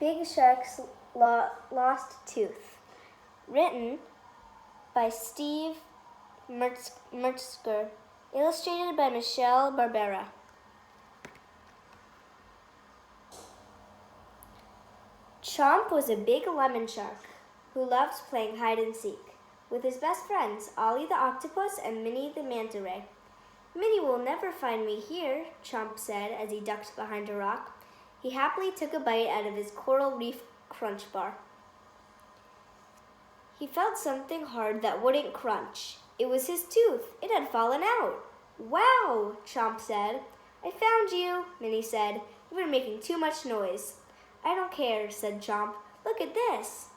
Big Shark's Lost Tooth. Written by Steve Metzger. Illustrated by Michelle Barbera. Chomp was a big lemon shark who loved playing hide and seek with his best friends, Ollie the octopus and Minnie the manta ray. "Minnie will never find me here," Chomp said as he ducked behind a rock. He happily took a bite out of his coral reef crunch bar. He felt something hard that wouldn't crunch. It was his tooth. It had fallen out. "Wow," Chomp said. "I found you," Minnie said. "You were making too much noise." "I don't care," said Chomp. "Look at this."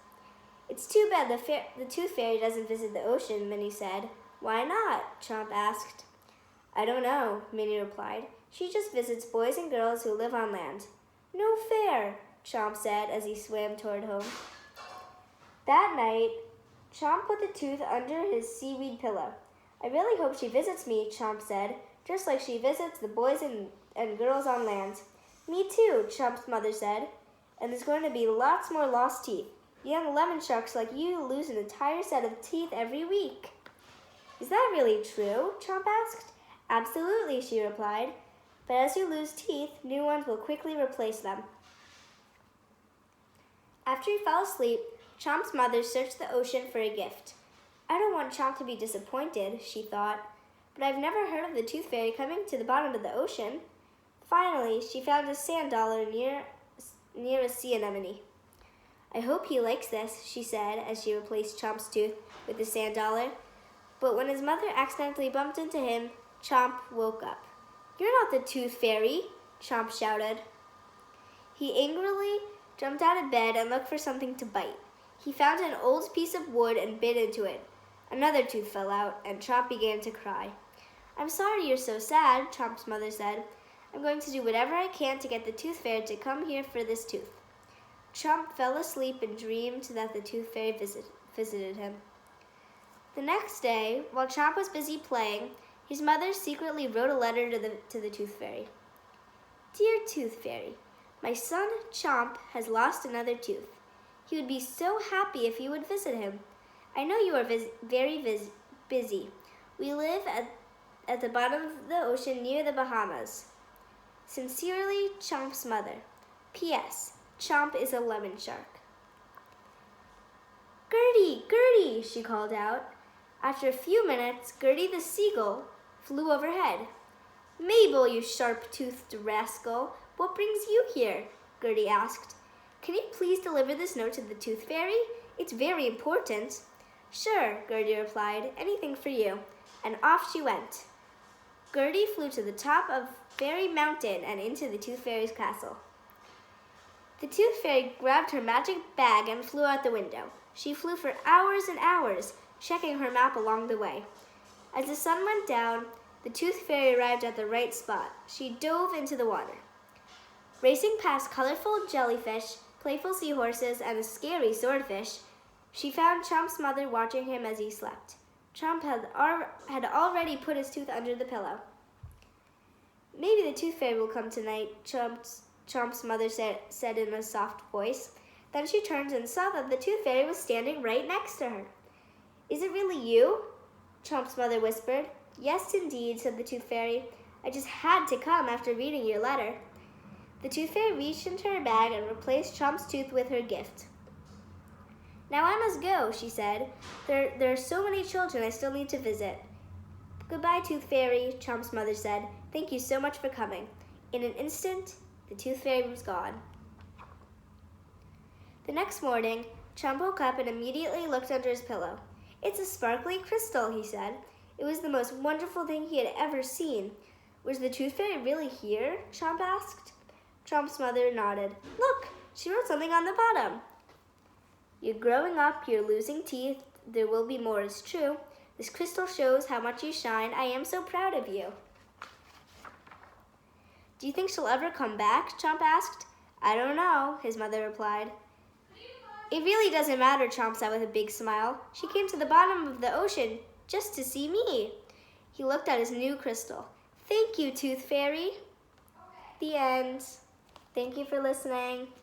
"It's too bad the tooth fairy doesn't visit the ocean," Minnie said. "Why not?" Chomp asked. "I don't know," Minnie replied. "She just visits boys and girls who live on land." "No fair," Chomp said as he swam toward home. That night, Chomp put the tooth under his seaweed pillow. "I really hope she visits me," Chomp said, "just like she visits the boys and girls on land." "Me too," Chomp's mother said. "And there's going to be lots more lost teeth. Young lemon sharks like you lose an entire set of teeth every week." "Is that really true?" Chomp asked. "Absolutely," she replied. "But as you lose teeth, new ones will quickly replace them." After he fell asleep, Chomp's mother searched the ocean for a gift. "I don't want Chomp to be disappointed," she thought, "but I've never heard of the tooth fairy coming to the bottom of the ocean." Finally, she found a sand dollar near a sea anemone. "I hope he likes this," she said as she replaced Chomp's tooth with the sand dollar. But when his mother accidentally bumped into him, Chomp woke up. "You're not the tooth fairy," Chomp shouted. He angrily jumped out of bed and looked for something to bite. He found an old piece of wood and bit into it. Another tooth fell out, and Chomp began to cry. "I'm sorry you're so sad," Chomp's mother said. "I'm going to do whatever I can to get the tooth fairy to come here for this tooth." Chomp fell asleep and dreamed that the tooth fairy visited him. The next day, while Chomp was busy playing, his mother secretly wrote a letter to the tooth fairy. "Dear Tooth Fairy, my son Chomp has lost another tooth. He would be so happy if you would visit him. I know you are very busy. We live at the bottom of the ocean near the Bahamas. Sincerely, Chomp's mother. P.S. Chomp is a lemon shark." "Gertie, Gertie," she called out. After a few minutes, Gertie the seagull flew overhead. "Mabel, you sharp-toothed rascal, what brings you here?" Gertie asked. "Can you please deliver this note to the tooth fairy? It's very important." "Sure," Gertie replied, "anything for you." And off she went. Gertie flew to the top of Fairy Mountain and into the tooth fairy's castle. The tooth fairy grabbed her magic bag and flew out the window. She flew for hours and hours, checking her map along the way. As the sun went down, the tooth fairy arrived at the right spot. She dove into the water. Racing past colorful jellyfish, playful seahorses, and a scary swordfish, she found Chomp's mother watching him as he slept. Chomp had already put his tooth under the pillow. "Maybe the tooth fairy will come tonight," Chomp's mother said in a soft voice. Then she turned and saw that the tooth fairy was standing right next to her. "Is it really you?" Chomp's mother whispered. "Yes, indeed," said the tooth fairy. "I just had to come after reading your letter." The tooth fairy reached into her bag and replaced Chomp's tooth with her gift. "Now I must go," she said. There are so many children I still need to visit." "Goodbye, tooth fairy," Chomp's mother said. "Thank you so much for coming." In an instant, the tooth fairy was gone. The next morning, Chomp woke up and immediately looked under his pillow. "It's a sparkly crystal," he said. It was the most wonderful thing he had ever seen. "Was the tooth fairy really here?" Chomp asked. Chomp's mother nodded. "Look, she wrote something on the bottom. You're growing up, you're losing teeth. There will be more, it's true. This crystal shows how much you shine. I am so proud of you." "Do you think she'll ever come back?" Chomp asked. "I don't know," his mother replied. "It really doesn't matter," Chomp said with a big smile. "She came to the bottom of the ocean just to see me." He looked at his new crystal. "Thank you, Tooth Fairy." The end. Thank you for listening.